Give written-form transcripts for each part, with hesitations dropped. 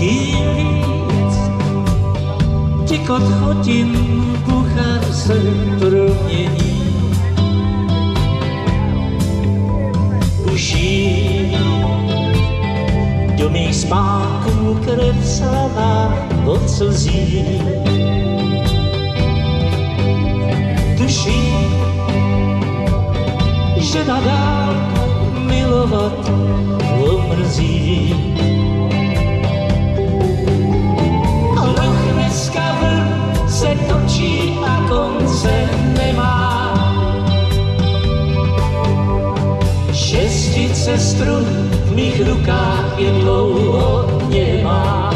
Tím víc těkot chodím, kuchár se promění. Uší do mých spánků krev slavá od slzí. Tuším, že na dálku milovat omrzí. Loch dneska se točí a konce nemá. Šestice strun v mých rukách je dlouho nemá.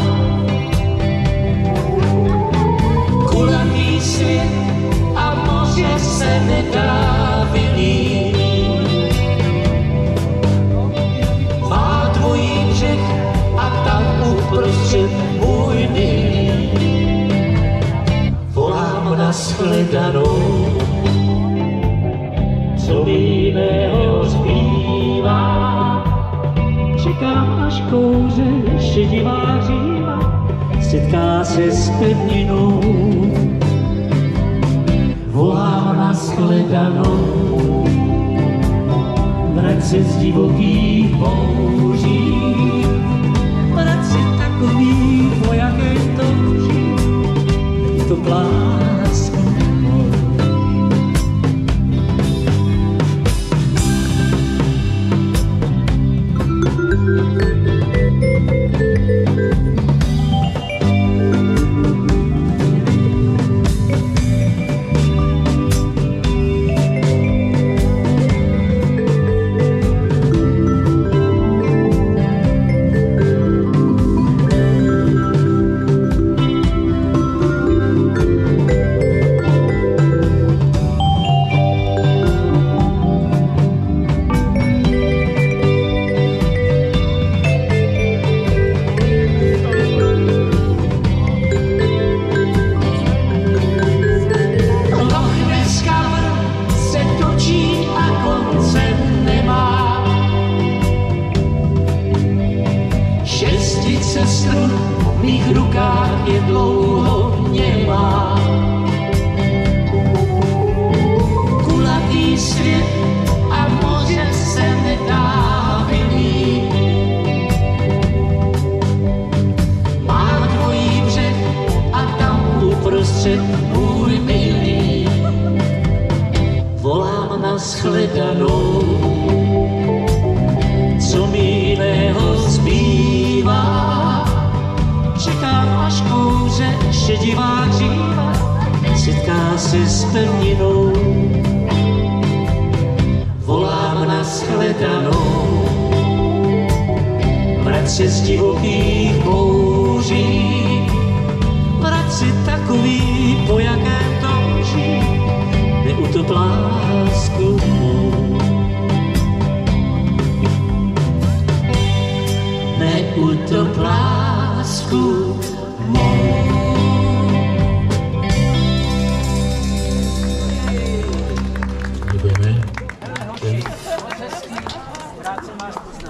Kulatý svět a moře se nedá vylít. Má dvojí břeh a tam uprostřed můj milý. Volám na shledanou, co mi jiného zbývá. Čekám, až kouře šedivá říma setká se s pevninou. Volám na shledanou, vrať se z divokých bouří. Vrať se takový, po jaké touží, to plásku mou. Strun v mých rukách je dlouho nemá. Kulatý svět a moře se nedá vylít. Má dvojí břeh a tam uprostřed můj milý. Volám na shledanou, co mi jiného zbývá. Čekám, až kouře šedivá říma setká se s pevninou. Volám na shledanou, vrať se z divokých bouří. Vrať se takový, po jaké touží, neutop lásku mou. Neutop lásku mou. Děkujeme.